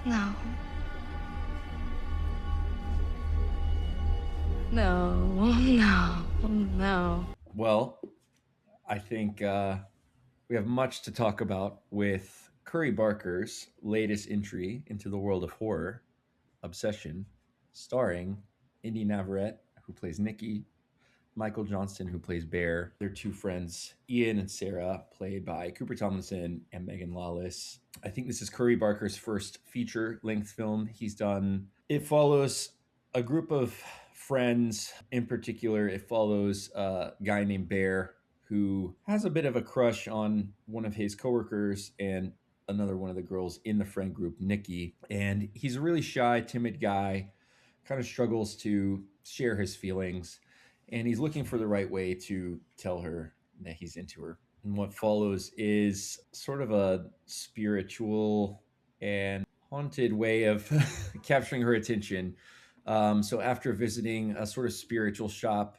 No. No. No. No. Well, I think we have much to talk about with Curry Barker's latest entry into the world of horror, Obsession, starring Indy Navarrete, who plays Nikki, Michael Johnston, who plays Bear, their two friends, Ian and Sarah, played by Cooper Tomlinson and Megan Lawless. I think this is Curry Barker's first feature length film he's done. It follows a group of friends. In particular, it follows a guy named Bear who has a bit of a crush on one of his coworkers and another one of the girls in the friend group, Nikki. And he's a really shy, timid guy, kind of struggles to share his feelings, and he's looking for the right way to tell her that he's into her. And what follows is sort of a spiritual and haunted way of capturing her attention. So after visiting a sort of spiritual shop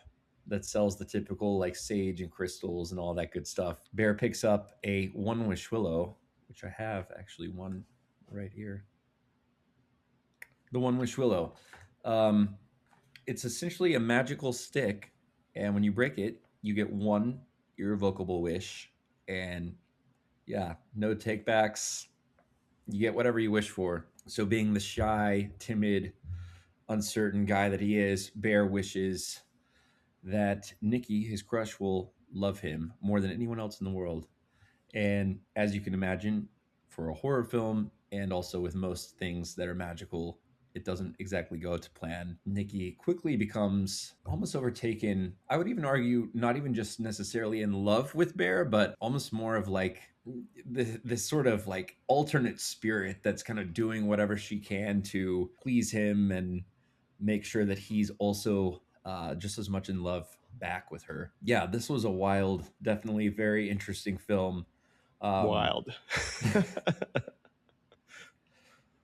that sells the typical like sage and crystals and all that good stuff, Bear picks up a one wish willow, which I have actually one right here. The one wish willow. Um, it's essentially a magical stick, and when you break it, you get one irrevocable wish, and yeah, no takebacks. You get whatever you wish for. So, being the shy, timid, uncertain guy that he is, Bear wishes that Nikki, his crush, will love him more than anyone else in the world. And as you can imagine, for a horror film, and also with most things that are magical, it doesn't exactly go to plan. Nikki quickly becomes almost overtaken. I would even argue, not even just necessarily in love with Bear, but almost more of like this sort of like alternate spirit that's kind of doing whatever she can to please him and make sure that he's also just as much in love back with her. Yeah, this was a wild, definitely very interesting film. Um, Wild.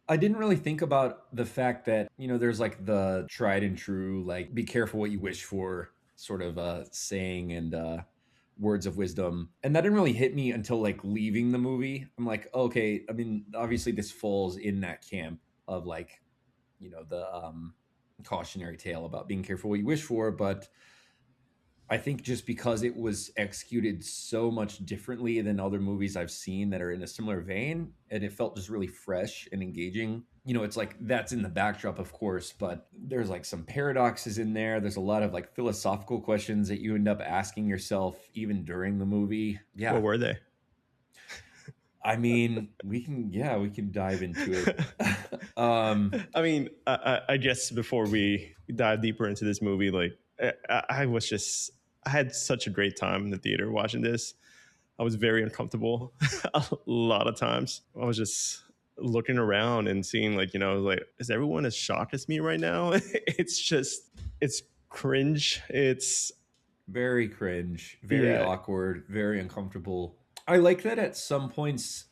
I didn't really think about the fact that, there's like the tried and true, like, be careful what you wish for sort of saying and words of wisdom. And that didn't really hit me until like leaving the movie. I'm like, okay, I mean, obviously this falls in that camp of like, the cautionary tale about being careful what you wish for. But I think just because it was executed so much differently than other movies I've seen that are in a similar vein, and it felt just really fresh and engaging. It's like that's in the backdrop, of course, but there's like some paradoxes in there. There's a lot of like philosophical questions that you end up asking yourself even during the movie. Yeah. What were they? I mean, we can dive into it. I mean, I guess before we dive deeper into this movie, like I had such a great time in the theater watching this. I was very uncomfortable a lot of times. I was just looking around and seeing like, is everyone as shocked as me right now? It's cringe. It's very cringe, very awkward, very uncomfortable. I like that at some points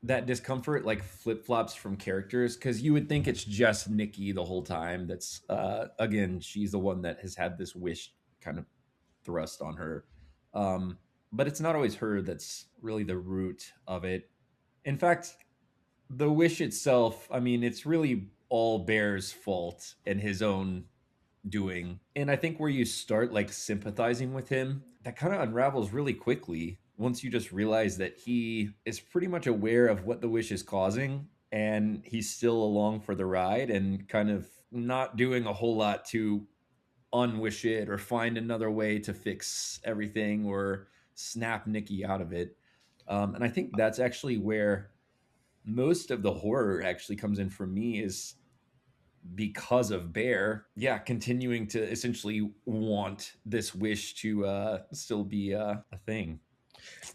that discomfort like flip-flops from characters, because you would think it's just Nikki the whole time. That's again, she's the one that has had this wish kind of thrust on her. But it's not always her that's really the root of it. In fact, the wish itself, I mean, it's really all Bear's fault and his own doing. And I think where you start like sympathizing with him, that kind of unravels really quickly once you just realize that he is pretty much aware of what the wish is causing, and he's still along for the ride and kind of not doing a whole lot to unwish it or find another way to fix everything or snap Nikki out of it. And I think that's actually where most of the horror actually comes in for me, is because of Bear, continuing to essentially want this wish to still be a thing.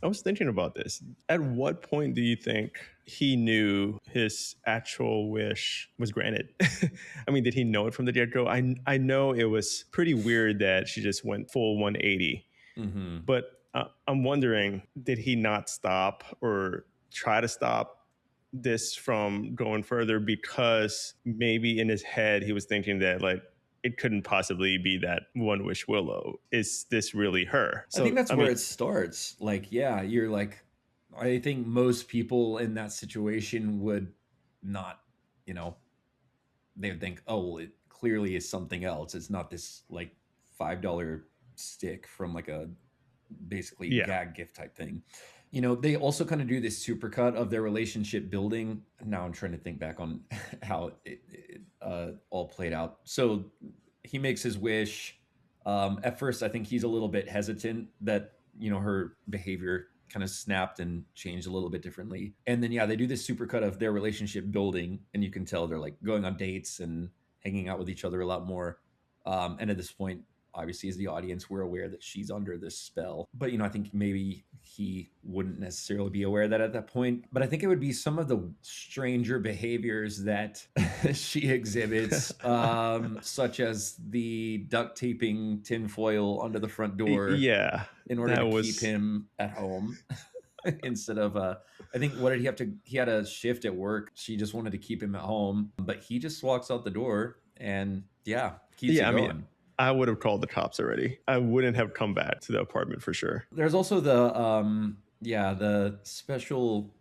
I was thinking about this. At what point do you think he knew his actual wish was granted? I mean, did he know it from the get-go? I know it was pretty weird that she just went full 180. Mm-hmm. But I'm wondering, did he not stop or try to stop this from going further because maybe in his head he was thinking that like it couldn't possibly be that one wish willow. Is this really her? So, I think that's where it starts. Like, you're like, I think most people in that situation would not you know, they would think, oh, well, it clearly is something else. It's not this like $5 stick from like a basically Yeah. gag gift type thing. You know, they also kind of do this supercut of their relationship building. Now I'm trying to think back on how it all played out. So he makes his wish. At first, I think he's a little bit hesitant that, you know, her behavior kind of snapped and changed a little bit differently. And then, yeah, they do this supercut of their relationship building, and you can tell they're like going on dates and hanging out with each other a lot more. And at this point, obviously as the audience, we're aware that she's under this spell, but you know, I think maybe he wouldn't necessarily be aware of that at that point. But I think it would be some of the stranger behaviors that she exhibits, such as the duct taping tinfoil under the front door Yeah. in order to keep him at home. Instead of I think, what did he have to, he had a shift at work, she just wanted to keep him at home, but he just walks out the door and keeps it going. I mean, I would have called the cops already. I wouldn't have come back to the apartment for sure. There's also the special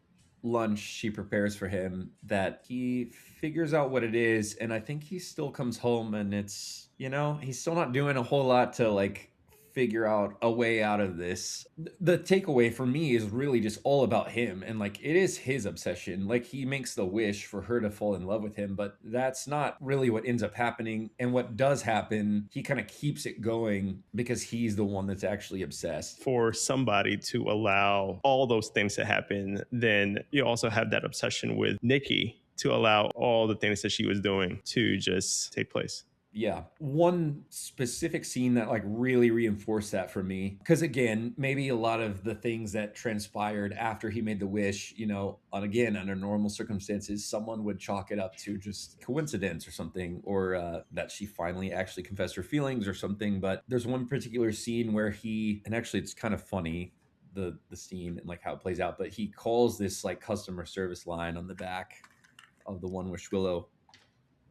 lunch she prepares for him that he figures out what it is, and I think he still comes home and it's, you know, he's still not doing a whole lot to like figure out a way out of this. The takeaway for me is really just all about him, and like it is his obsession. Like he makes the wish for her to fall in love with him, but that's not really what ends up happening. And what does happen, he kind of keeps it going because he's the one that's actually obsessed. For somebody to allow all those things to happen, then you also have that obsession with Nikki to allow all the things that she was doing to just take place. Yeah. One specific scene that like really reinforced that for me, because again, maybe a lot of the things that transpired after he made the wish, you know, again, under normal circumstances, someone would chalk it up to just coincidence or something, or that she finally actually confessed her feelings or something. But there's one particular scene where and actually it's kind of funny, the scene and like how it plays out, but he calls this like customer service line on the back of the One Wish Willow.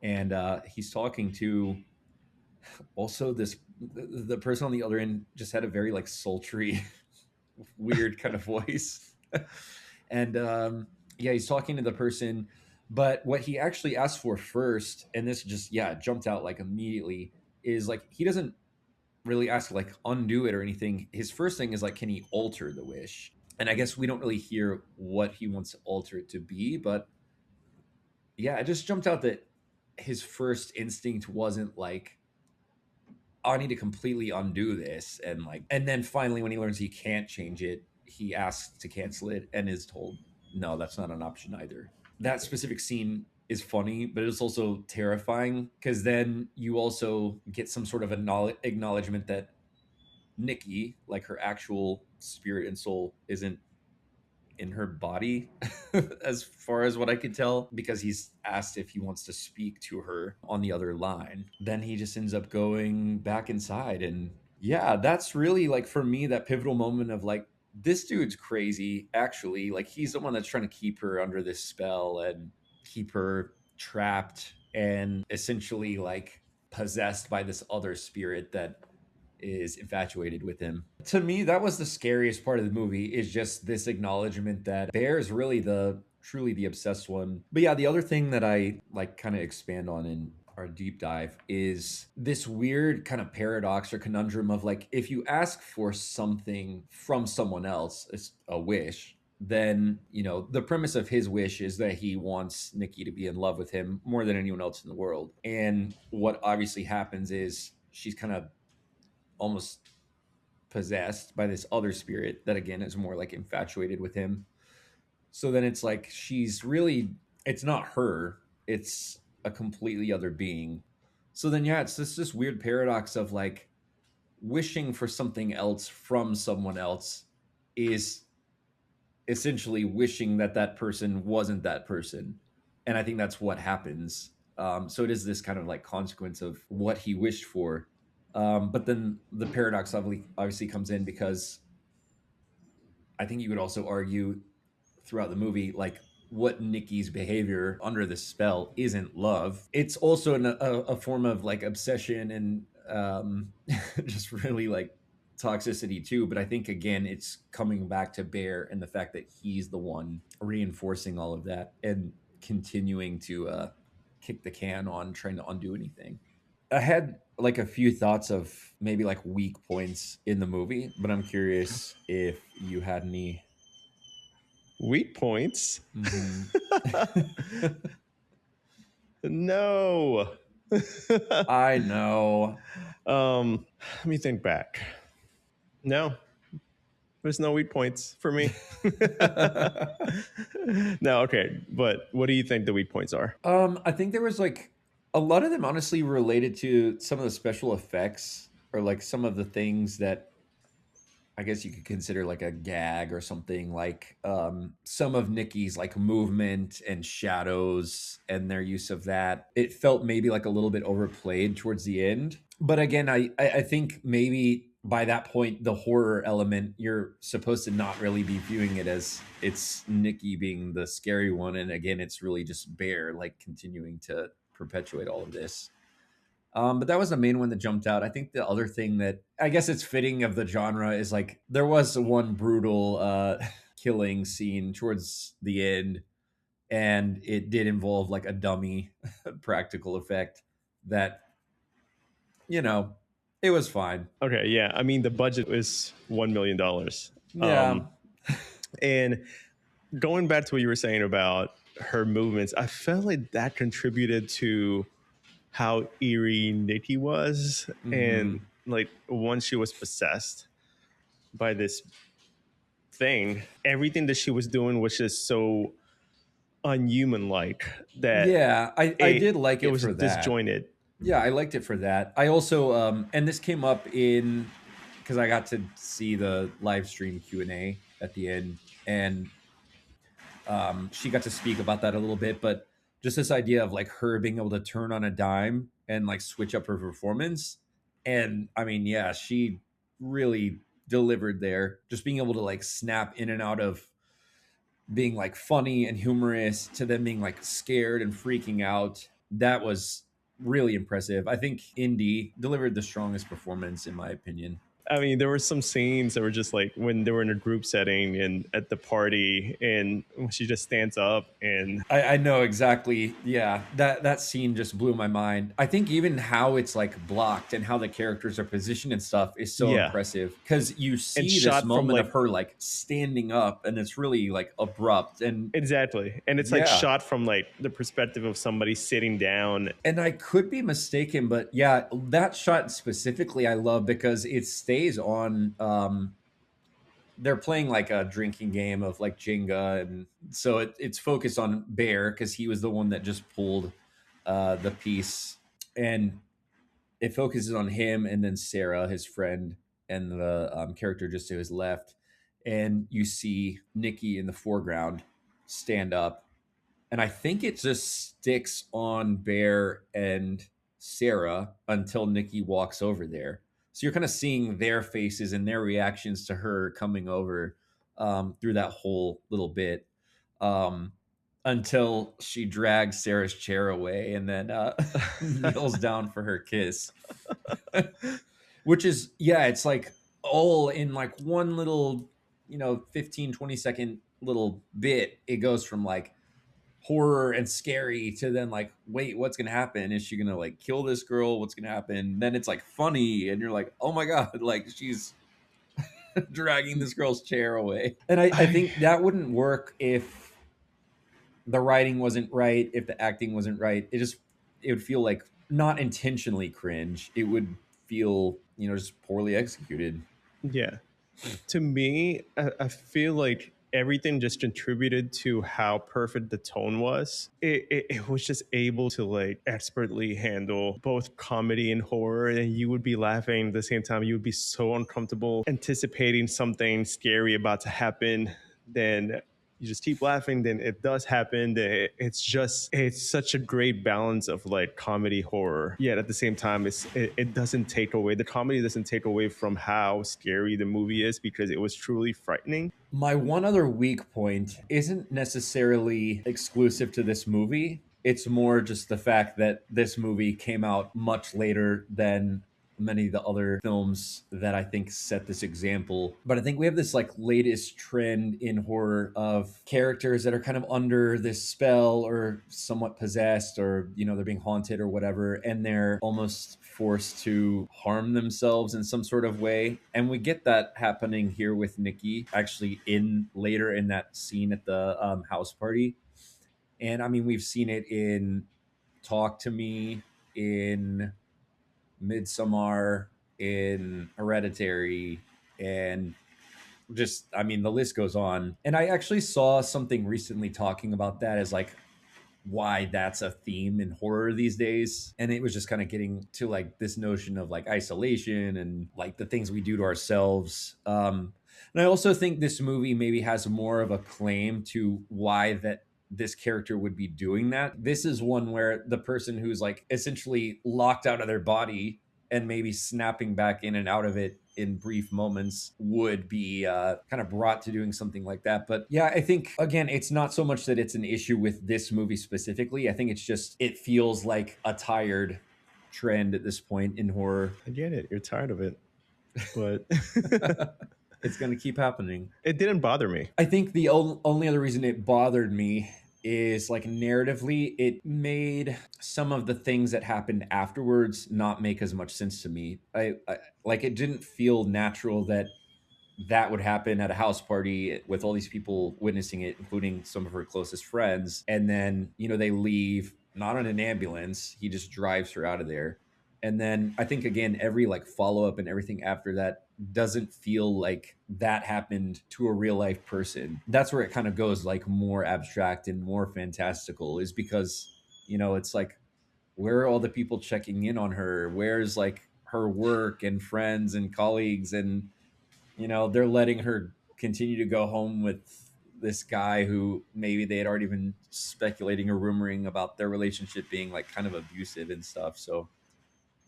And he's talking to also the person on the other end just had a very like sultry, weird kind of voice. And he's talking to the person, but what he actually asked for first, and this just, jumped out like immediately, is like, he doesn't really ask like undo it or anything. His first thing is like, can he alter the wish? And I guess we don't really hear what he wants to alter it to be, but it just jumped out that his first instinct wasn't like, oh, I need to completely undo this, and then finally when he learns he can't change it, he asks to cancel it and is told no, that's not an option either. That specific scene is funny, but it's also terrifying, because then you also get some sort of acknowledgement that Nikki, like her actual spirit and soul, isn't in her body as far as what I could tell, because he's asked if he wants to speak to her on the other line. Then he just ends up going back inside, and that's really like, for me, that pivotal moment of like, this dude's crazy actually. Like, he's the one that's trying to keep her under this spell and keep her trapped and essentially like possessed by this other spirit that is infatuated with him. To me, that was the scariest part of the movie, is just this acknowledgement that Bear is really truly the obsessed one. But the other thing that I like kind of expand on in our deep dive is this weird kind of paradox or conundrum of like, if you ask for something from someone else, it's a wish, then, you know, the premise of his wish is that he wants Nikki to be in love with him more than anyone else in the world. And what obviously happens is she's kind of almost possessed by this other spirit that again is more like infatuated with him. So then it's like, it's not her, it's a completely other being. So then it's this weird paradox of like, wishing for something else from someone else is essentially wishing that that person wasn't that person. And I think that's what happens. So it is this kind of like consequence of what he wished for. But then the paradox obviously comes in, because I think you could also argue throughout the movie, like, what Nikki's behavior under the spell isn't love. It's also a form of like obsession and just really like toxicity too. But I think again, it's coming back to Bear and the fact that he's the one reinforcing all of that and continuing to kick the can on trying to undo anything. I had like a few thoughts of maybe like weak points in the movie, but I'm curious if you had any. Weak points? Mhm. No. I know. Let me think back. No, there's no weak points for me. No, okay. But what do you think the weak points are? I think there was like a lot of them honestly related to some of the special effects or like some of the things that I guess you could consider like a gag or something, like some of Nikki's like movement and shadows and their use of that. It felt maybe like a little bit overplayed towards the end. But again, I think maybe by that point the horror element, you're supposed to not really be viewing it as it's Nikki being the scary one, and again it's really just Bear like continuing to perpetuate all of this. But that was the main one that jumped out. I think the other thing that I guess it's fitting of the genre is like there was one brutal killing scene towards the end, and it did involve like a dummy practical effect that, you know, it was fine. Okay, yeah. I mean, the budget was $1 million. Yeah. And going back to what you were saying about her movements, I felt like that contributed to how eerie Nikki was. And like once she was possessed by this thing, everything that she was doing was just so unhuman like that Yeah, I did like it was for that. disjointed. Yeah, I liked it for that. I also and this came up in because I got to see the live stream Q&A at the end, and she got to speak about that a little bit, but just this idea of like her being able to turn on a dime and like switch up her performance. And I mean, yeah, she really delivered there. Just being able to like snap in and out of being like funny and humorous to them being like scared and freaking out. That was really impressive. I think Indy delivered the strongest performance in my opinion. I mean, there were some scenes that were just like when they were in a group setting and at the party, and she just stands up and I know exactly. Yeah, that scene just blew my mind. I think even how it's like blocked and how the characters are positioned and stuff is so Yeah. impressive, because you see shot this from, moment like- of her like standing up, and it's really like abrupt and exactly. And it's like Yeah. shot from like the perspective of somebody sitting down. And I could be mistaken, but yeah, that shot specifically I love because it stays on. They're playing like a drinking game of like Jenga, and so it's focused on Bear because he was the one that just pulled the piece, and it focuses on him and then Sarah, his friend, and the character just to his left, and you see Nikki in the foreground stand up, and I think it just sticks on Bear and Sarah until Nikki walks over there. So you're kind of seeing their faces and their reactions to her coming over through that whole little bit, um, until she drags Sarah's chair away and then kneels down for her kiss. Which is, yeah, it's like all in like one little, 15, 20-second little bit. It goes from like horror and scary to then like, wait, what's gonna happen? Is she gonna like kill this girl? What's gonna happen? Then it's like funny, and you're like, oh my god, like she's dragging this girl's chair away. And I think that wouldn't work if the writing wasn't right, if the acting wasn't right. It would feel like not intentionally cringe. It would feel, just poorly executed. Yeah. To me, I feel like everything just contributed to how perfect the tone was. It was just able to like expertly handle both comedy and horror, and you would be laughing at the same time. You would be so uncomfortable anticipating something scary about to happen. Then you just keep laughing, then it does happen. It's such a great balance of like comedy, horror. Yet at the same time, it doesn't take away, the comedy doesn't take away from how scary the movie is, because it was truly frightening. My one other weak point isn't necessarily exclusive to this movie. It's more just the fact that this movie came out much later than many of the other films that I think set this example. But I think we have this like latest trend in horror of characters that are kind of under this spell or somewhat possessed, or, you know, they're being haunted or whatever, and they're almost forced to harm themselves in some sort of way. And we get that happening here with Nikki, actually, in later in that scene at the house party. And I mean, we've seen it in Talk to Me, in Midsommar, in Hereditary, and just, I mean, the list goes on. And I actually saw something recently talking about that as like why that's a theme in horror these days. And it was just kind of getting to like this notion of like isolation and like the things we do to ourselves. And I also think this movie maybe has more of a claim to why that this character would be doing that. This is one where the person who's like essentially locked out of their body and maybe snapping back in and out of it in brief moments would be kind of brought to doing something like that. But yeah, I think, again, it's not so much that it's an issue with this movie specifically. I think it's just, it feels like a tired trend at this point in horror. I get it. You're tired of it. But it's going to keep happening. It didn't bother me. I think the only other reason it bothered me is like narratively, it made some of the things that happened afterwards not make as much sense to me. I like, it didn't feel natural that that would happen at a house party with all these people witnessing it, including some of her closest friends. And then, you know, they leave, not on an ambulance. He just drives her out of there. And then I think, again, every like follow up and everything after that doesn't feel like that happened to a real life person. That's where it kind of goes like more abstract and more fantastical, is because, you know, it's like, where are all the people checking in on her? Where's like her work and friends and colleagues? And, you know, they're letting her continue to go home with this guy who maybe they had already been speculating or rumoring about their relationship being like kind of abusive and stuff. So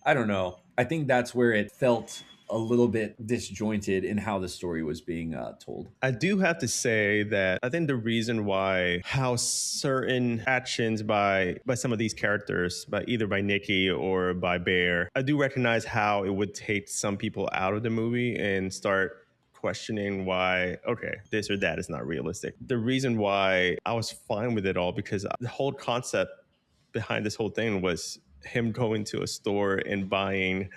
I don't know. I think that's where it felt a little bit disjointed in how the story was being told. I do have to say that I think the reason why how certain actions by some of these characters, by either by Nikki or by Bear, I do recognize how it would take some people out of the movie and start questioning why, okay, this or that is not realistic. The reason why I was fine with it all, because the whole concept behind this whole thing was him going to a store and buying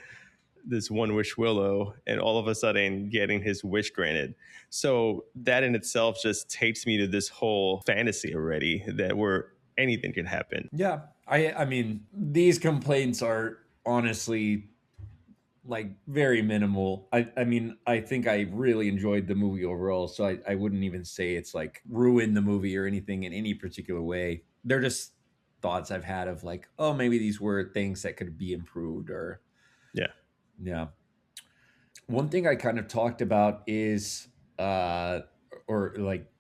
this one wish willow and all of a sudden getting his wish granted. So that in itself just takes me to this whole fantasy already that where anything can happen. Yeah. I mean, these complaints are honestly like very minimal. I mean, I think I really enjoyed the movie overall, so I wouldn't even say it's like ruined the movie or anything in any particular way. They're just thoughts I've had of like, oh, maybe these were things that could be improved, or yeah. One thing I kind of talked about is or like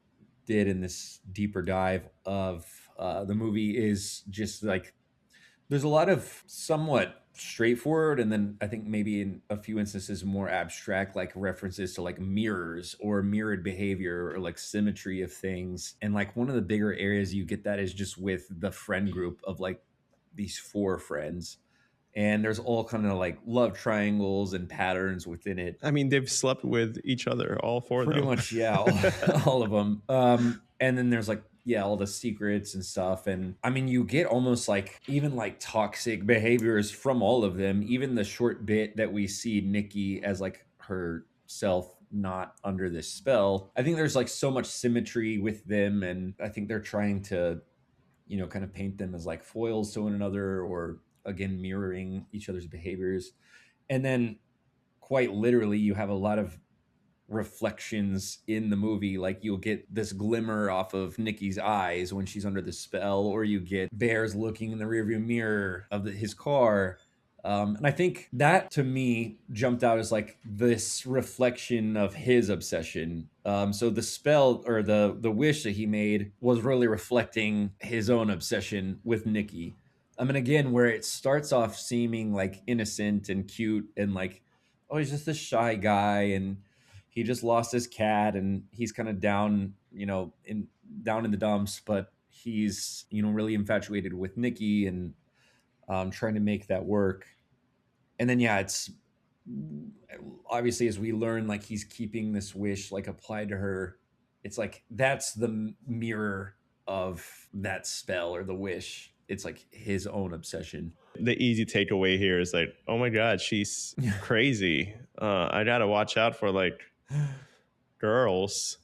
did in this deeper dive of the movie is just like, there's a lot of somewhat straightforward, and then I think maybe in a few instances more abstract, like references to like mirrors or mirrored behavior or like symmetry of things. And like one of the bigger areas you get that is just with the friend group of like these four friends. And there's all kind of like love triangles and patterns within it. I mean, they've slept with each other, all four of them. Pretty much, yeah, all of them. And then there's like, yeah, all the secrets and stuff. And I mean, you get almost like even like toxic behaviors from all of them. Even the short bit that we see Nikki as like herself not under this spell. I think there's like so much symmetry with them. And I think they're trying to, you know, kind of paint them as like foils to one another, or again, mirroring each other's behaviors. And then quite literally, you have a lot of reflections in the movie. Like you'll get this glimmer off of Nikki's eyes when she's under the spell, or you get Bears looking in the rearview mirror of his car. And I think that to me jumped out as like this reflection of his obsession. So the spell or the wish that he made was really reflecting his own obsession with Nikki. I mean, again, where it starts off seeming like innocent and cute and like, oh, he's just this shy guy and he just lost his cat and he's kind of down, you know, down in the dumps, but he's, you know, really infatuated with Nikki and trying to make that work. And then, yeah, it's obviously, as we learn, like he's keeping this wish like applied to her. It's like that's the mirror of that spell or the wish. It's like his own obsession. The easy takeaway here is like, oh my God, she's crazy. I gotta watch out for like girls.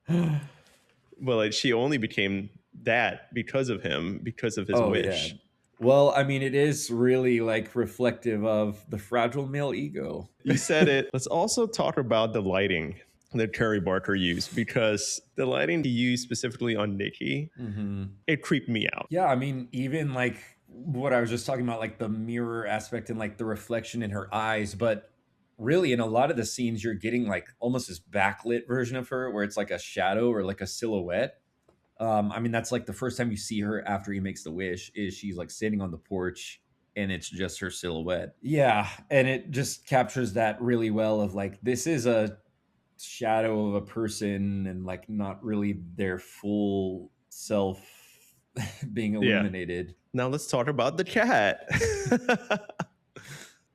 But like she only became that because of him, because of his wish. Yeah. Well, I mean, it is really like reflective of the fragile male ego. You said it. Let's also talk about the lighting that Curry Barker used, because the lighting he used specifically on Nikki, it creeped me out. Yeah, I mean, even like what I was just talking about, like the mirror aspect and like the reflection in her eyes, but really in a lot of the scenes you're getting like almost this backlit version of her where it's like a shadow or like a silhouette. I mean, that's like the first time you see her after he makes the wish is she's like sitting on the porch and it's just her silhouette. Yeah, and it just captures that really well of like this is a shadow of a person and like not really their full self being illuminated. Yeah. Now let's talk about the cat.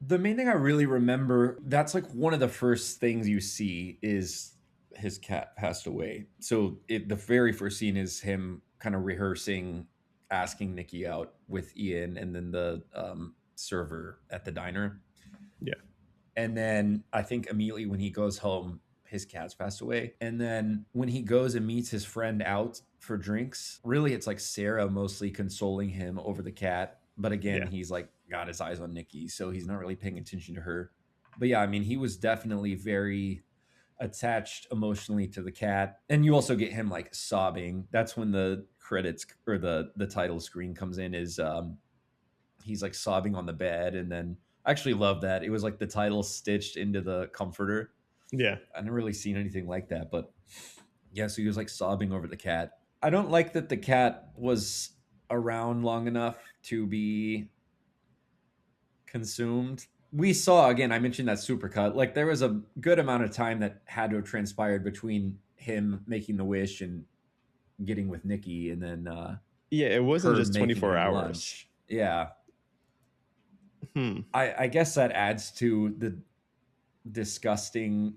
The main thing I really remember, that's like one of the first things you see is his cat passed away. So the very first scene is him kind of rehearsing, asking Nikki out with Ian and then the server at the diner. Yeah. And then I think immediately when he goes home, his cat's passed away. And then when he goes and meets his friend out for drinks, really it's like Sarah mostly consoling him over the cat. But again, he's like got his eyes on Nikki, so he's not really paying attention to her. But yeah, I mean, he was definitely very attached emotionally to the cat. And you also get him like sobbing. That's when the credits or the title screen comes in is he's like sobbing on the bed. And then I actually love that. It was like the title stitched into the comforter. Yeah. I never really seen anything like that, but yeah, so he was like sobbing over the cat. I don't like that the cat was around long enough to be consumed. We saw, again, I mentioned that supercut. Like there was a good amount of time that had to have transpired between him making the wish and getting with Nikki, and then yeah, it wasn't just 24 hours. Lunch. Yeah. I guess that adds to the disgusting,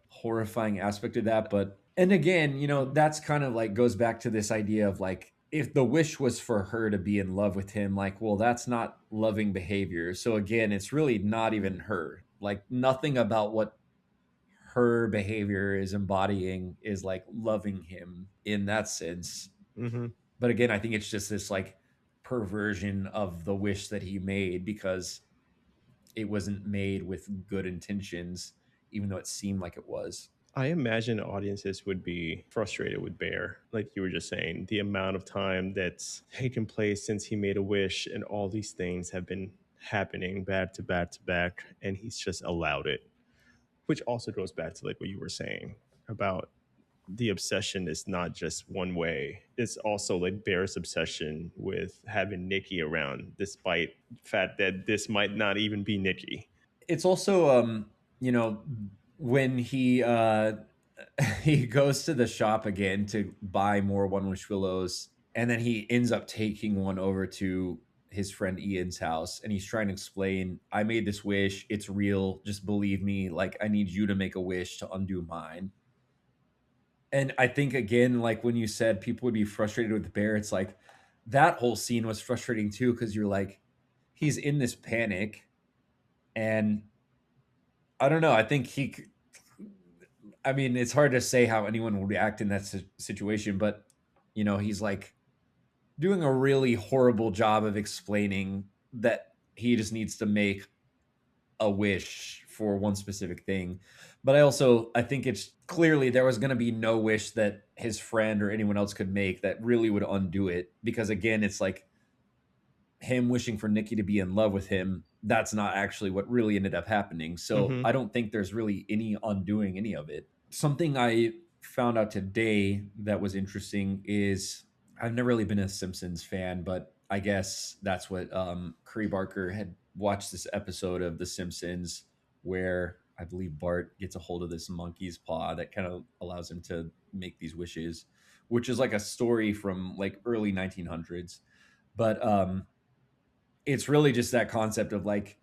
horrifying aspect of that. But, and again, you know, that's kind of like goes back to this idea of like, if the wish was for her to be in love with him, like, well, that's not loving behavior. So again, it's really not even her. Like nothing about what her behavior is embodying is like loving him in that sense. But again, I think it's just this like perversion of the wish that he made because it wasn't made with good intentions, even though it seemed like it was. I imagine audiences would be frustrated with Bear, like you were just saying, the amount of time that's taken place since he made a wish and all these things have been happening back to back to back, and he's just allowed it, which also goes back to like what you were saying about the obsession is not just one way. It's also like Bear's obsession with having Nikki around, despite the fact that this might not even be Nikki. It's also, you know, when he he goes to the shop again to buy more One Wish Willows, and then he ends up taking one over to his friend Ian's house, and he's trying to explain, I made this wish, it's real, just believe me, like I need you to make a wish to undo mine. And I think again, like when you said people would be frustrated with the Bear, it's like that whole scene was frustrating too, because you're like, he's in this panic, and I don't know. I think I mean, it's hard to say how anyone would react in that situation, but you know, he's like doing a really horrible job of explaining that he just needs to make a wish for one specific thing. But I think it's clearly there was going to be no wish that his friend or anyone else could make that really would undo it. Because again, it's like him wishing for Nikki to be in love with him. That's not actually what really ended up happening. So I don't think there's really any undoing any of it. Something I found out today that was interesting is I've never really been a Simpsons fan, but I guess that's what Curry Barker had watched this episode of The Simpsons where I believe Bart gets a hold of this monkey's paw that kind of allows him to make these wishes, which is like a story from like early 1900s. But it's really just that concept of like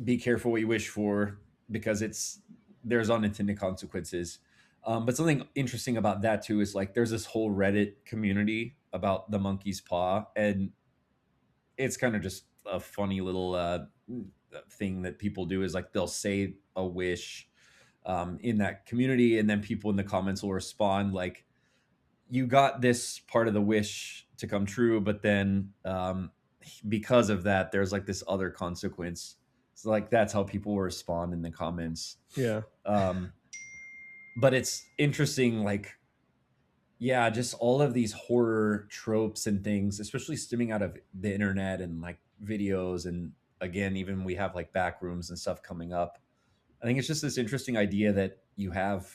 be careful what you wish for because there's unintended consequences. But something interesting about that too is like there's this whole Reddit community about the monkey's paw, and it's kind of just a funny little thing that people do is like they'll say a wish in that community, and then people in the comments will respond like, "You got this part of the wish to come true, but then because of that, there's like this other consequence." So like that's how people respond in the comments. Yeah. But it's interesting, like, yeah, just all of these horror tropes and things, especially stemming out of the internet and like videos. And again, even we have like back rooms and stuff coming up. I think it's just this interesting idea that you have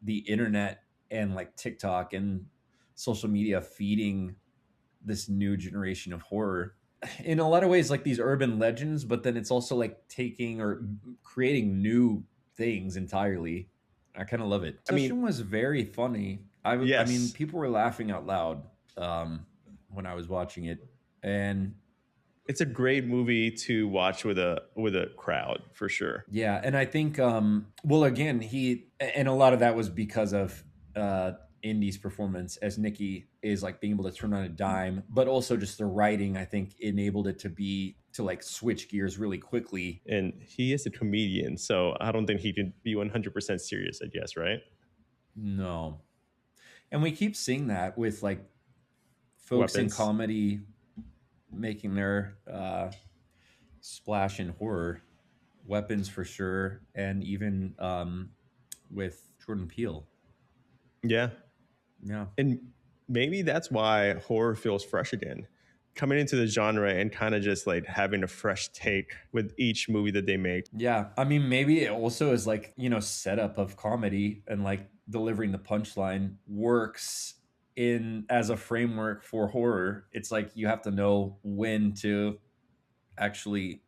the internet and like TikTok and social media feeding this new generation of horror in a lot of ways, like these urban legends, but then it's also like taking or creating new things entirely. I kind of love it. I mean- Session was very funny. I mean, Yes. people were laughing out loud when I was watching it, and It's a great movie to watch with a crowd for sure. yeah, and I think well, again, and a lot of that was because of Indy's performance as Nikki is like being able to turn on a dime, but also just the writing, I think, enabled it to like switch gears really quickly. And he is a comedian, so I don't think he could be 100% serious, I guess, right? No. And we keep seeing that with like folks in Weapons. comedy making their splash in horror. Weapons for sure, and even with Jordan Peele. Yeah. Yeah. And maybe that's why horror feels fresh again. Coming into the genre and kind of just like having a fresh take with each movie that they make. Yeah, I mean, maybe it also is like, setup of comedy and like delivering the punchline works in as a framework for horror. It's like you have to know when to actually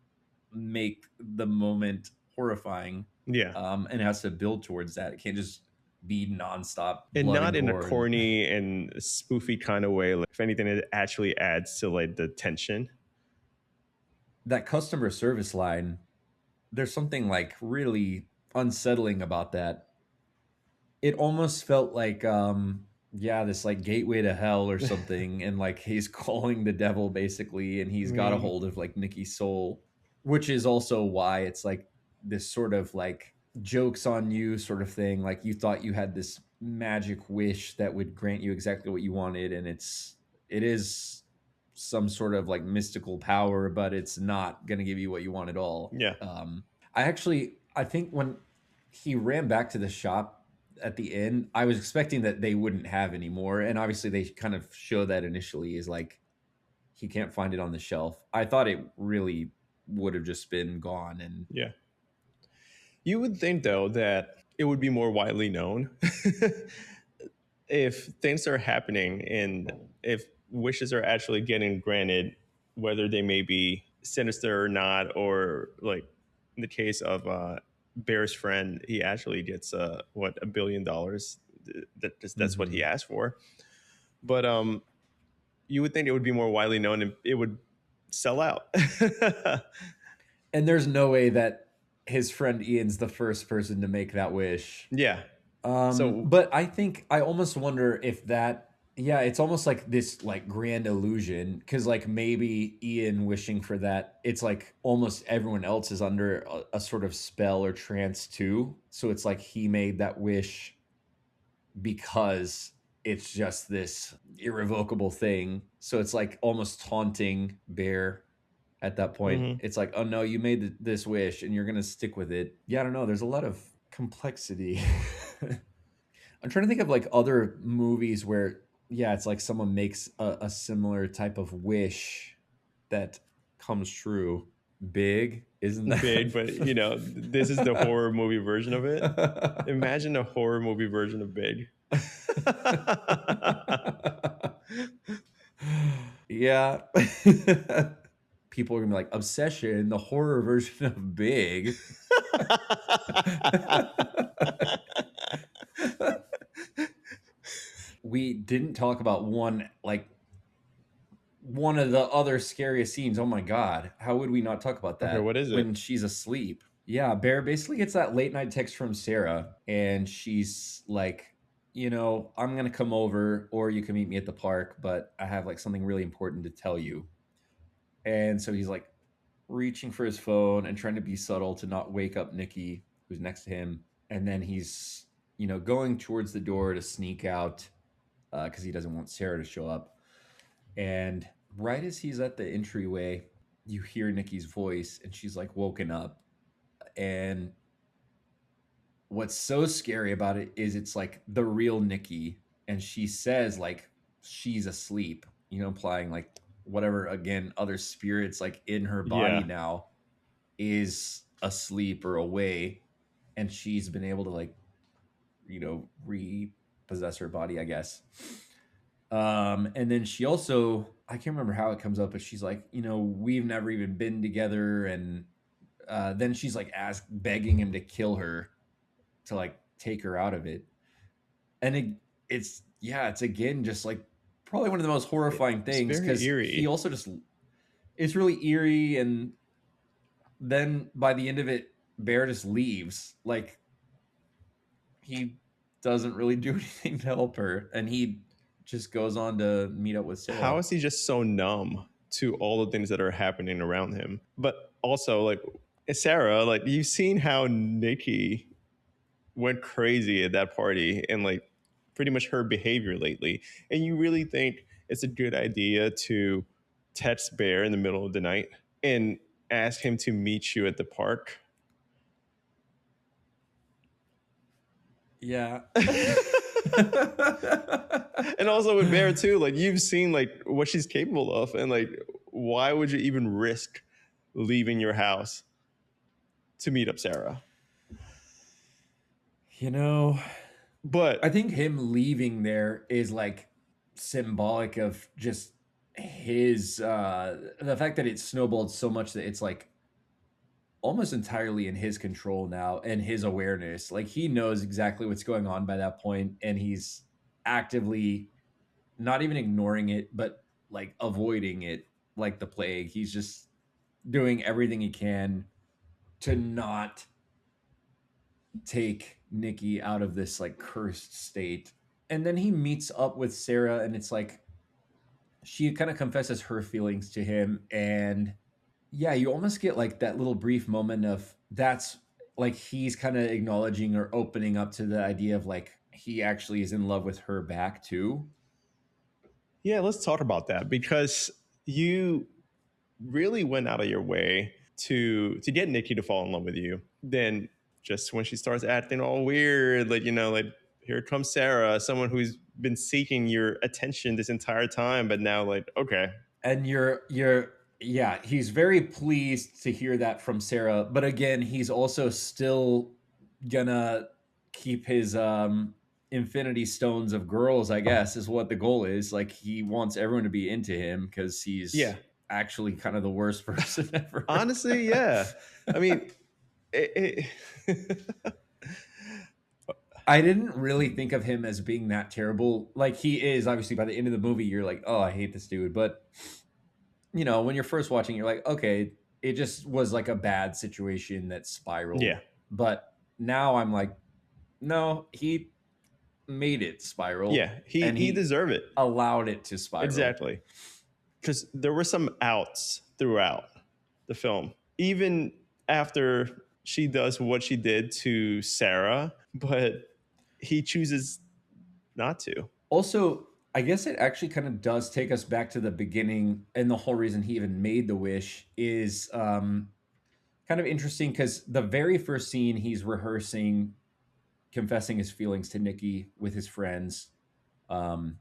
make the moment horrifying, Yeah. and it has to build towards that. It can't just be nonstop And blood not in a gore corny and spoofy kind of way. Like, if anything, it actually adds to like the tension. that customer service line. There's something like really unsettling about that. It almost felt like this like gateway to hell or something, and like he's calling the devil basically, and he's got a hold of like Nikki's soul, which is also why it's like this sort of like jokes on you sort of thing. Like you thought you had this magic wish that would grant you exactly what you wanted, and it is some sort of like mystical power, but it's not going to give you what you want at all. Yeah. I think when he ran back to the shop at the end, I was expecting that they wouldn't have any more, and obviously they kind of show that initially is like he can't find it on the shelf. I thought it really would have just been gone. And Yeah. You would think, though, that it would be more widely known if things are happening and if wishes are actually getting granted, whether they may be sinister or not, or like in the case of Bear's friend, he actually gets $1 billion. That's what he asked for. But you would think it would be more widely known and it would sell out. and there's no way that his friend Ian's the first person to make that wish. Yeah. But I think I almost wonder if that, it's almost like this like grand illusion, because like maybe Ian wishing for that, it's like almost everyone else is under a sort of spell or trance too. So it's like he made that wish because it's just this irrevocable thing. So it's like almost taunting Bear at that point. Mhm. It's like, oh no, you made this wish and you're going to stick with it. Yeah, I don't know. There's a lot of complexity. I'm trying to think of like other movies where, it's like someone makes a similar type of wish that comes true. Big, isn't that Big, but this is the horror movie version of it. Imagine a horror movie version of Big. Yeah. People are gonna be like, Obsession, the horror version of Big. We didn't talk about one like one of the other scariest scenes. Oh my God. How would we not talk about that? Okay, what is it? When she's asleep. Yeah, Bear basically gets that late night text from Sarah, and she's like, I'm going to come over, or you can meet me at the park, but I have like something really important to tell you. And so he's like reaching for his phone and trying to be subtle to not wake up Nikki, who's next to him. And then he's, going towards the door to sneak out because he doesn't want Sarah to show up. And right as he's at the entryway, you hear Nikki's voice, and she's like woken up. And what's so scary about it is it's like the real Nikki, and she says like she's asleep, implying like whatever, again, other spirits like in her body now is asleep or away, and she's been able to like repossess her body, I guess. And then she also, I can't remember how it comes up, but she's like, we've never even been together. And then she's like begging him to kill her to like take her out of it. And it's again just like probably one of the most horrifying things, because he also just, it's really eerie. And then by the end of it, Bear just leaves. Like, he doesn't really do anything to help her, and he just goes on to meet up with Sarah. How is he just so numb to all the things that are happening around him? But also, like, Sarah, like, you've seen how Nikki went crazy at that party and like pretty much her behavior lately. And you really think it's a good idea to text Bear in the middle of the night and ask him to meet you at the park? Yeah. And also with Bear too, like, you've seen like what she's capable of, and like, why would you even risk leaving your house to meet up Sarah? But I think him leaving there is like symbolic of just his the fact that it snowballed so much that it's like almost entirely in his control now, and his awareness. Like, he knows exactly what's going on by that point, and he's actively not even ignoring it, but like avoiding it like the plague. He's just doing everything he can to not take Nikki out of this like cursed state. And then he meets up with Sarah, and it's like she kind of confesses her feelings to him. And yeah, you almost get like that little brief moment of that's like he's kind of acknowledging or opening up to the idea of like he actually is in love with her back too. Yeah, let's talk about that, because you really went out of your way to get Nikki to fall in love with you. Then just when she starts acting all weird, like, like, here comes Sarah, someone who's been seeking your attention this entire time, but now like, okay. And yeah, he's very pleased to hear that from Sarah, but again, he's also still gonna keep his infinity stones of girls, I guess, is what the goal is. Like, he wants everyone to be into him because he's actually kind of the worst person ever. Honestly, yeah. I mean, I didn't really think of him as being that terrible. Like, he is, obviously, by the end of the movie, you're like, oh, I hate this dude. But, when you're first watching, you're like, okay, it just was like a bad situation that spiraled. Yeah. But now I'm like, no, he made it spiral. Yeah, he deserved it. Allowed it to spiral. Exactly. Because there were some outs throughout the film. Even after she does what she did to Sarah, but he chooses not to. Also, I guess it actually kind of does take us back to the beginning, and the whole reason he even made the wish is kind of interesting, because the very first scene, he's rehearsing confessing his feelings to Nikki with his friends. And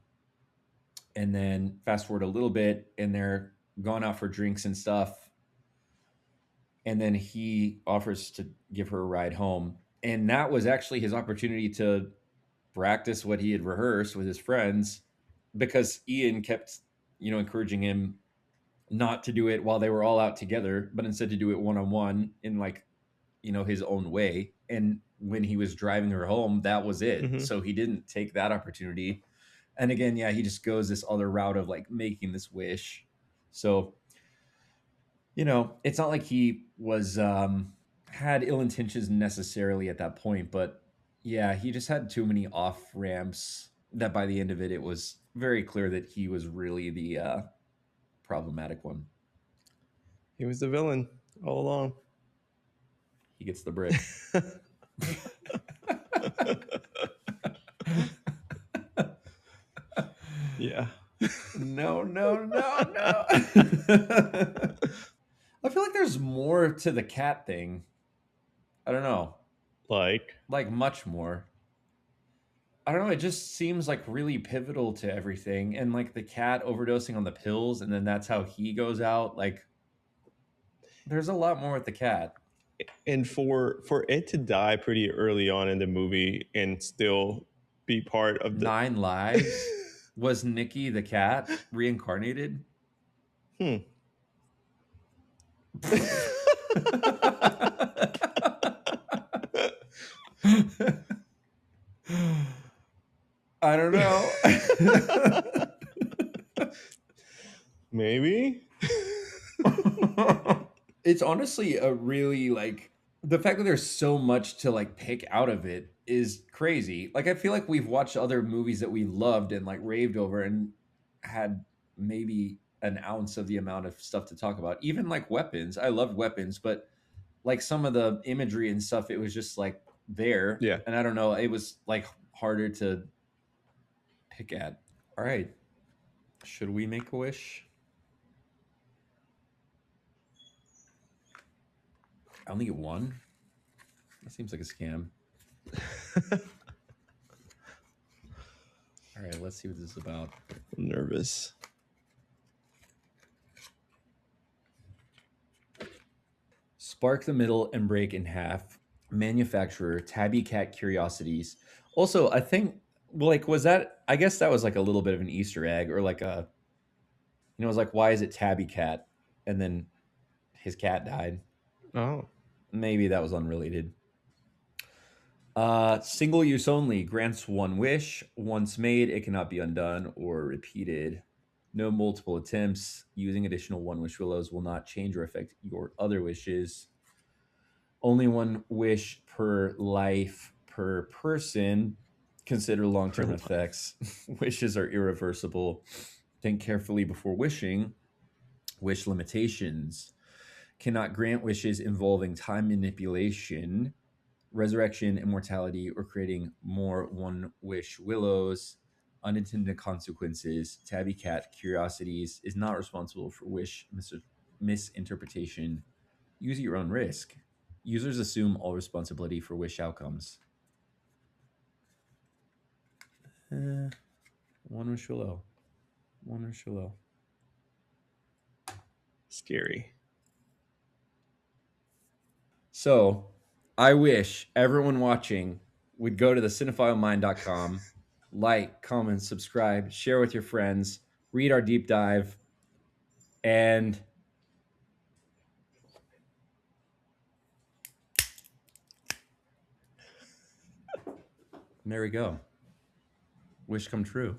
then fast forward a little bit, and they're gone out for drinks and stuff. And then he offers to give her a ride home. And that was actually his opportunity to practice what he had rehearsed with his friends, because Ian kept, encouraging him not to do it while they were all out together, but instead to do it one-on-one in like, his own way. And when he was driving her home, that was it. Mm-hmm. So he didn't take that opportunity. And again, yeah, he just goes this other route of like making this wish. So, it's not like he was had ill intentions necessarily at that point, but yeah, he just had too many off ramps that by the end of it, it was very clear that he was really the problematic one. He was the villain all along. He gets the brick. Yeah. No. I feel like there's more to the cat thing. I don't know. Like much more. I don't know. It just seems like really pivotal to everything. And like the cat overdosing on the pills, and then that's how he goes out. Like, there's a lot more with the cat. And for it to die pretty early on in the movie and still be part of the 9 lives. Was Nikki the cat reincarnated? I don't know. Maybe. It's honestly a really like the fact that there's so much to like pick out of it is crazy. Like I feel like we've watched other movies that we loved and like raved over and had maybe an ounce of the amount of stuff to talk about. Even like Weapons. I loved Weapons, but like some of the imagery and stuff, it was just like there. Yeah. And I don't know, it was like harder to pick at. All right. Should we make a wish? I only get one. That seems like a scam. All right, let's see what this is about. I'm nervous. Spark the middle and break in half. Manufacturer, Tabby Cat Curiosities. Also, I think, like, was that, I guess that was like a little bit of an Easter egg or like a, it was like, why is it Tabby Cat? And then his cat died. Oh. Maybe that was unrelated. Single use only grants one wish. Once made, it cannot be undone or repeated. No multiple attempts. Using additional one wish willows will not change or affect your other wishes. Only one wish per life per person. Consider long-term effects. Wishes are irreversible. Think carefully before wishing. Wish limitations. Cannot grant wishes involving time manipulation, resurrection, immortality, or creating more one wish willows. Unintended consequences. Tabby Cat Curiosities is not responsible for wish misinterpretation. Use at your own risk. Users assume all responsibility for wish outcomes. One wish willow. One wish willow. Scary. So, I wish everyone watching would go to the cinephilemind.com, like, comment, subscribe, share with your friends, read our deep dive, and there we go. Wish come true.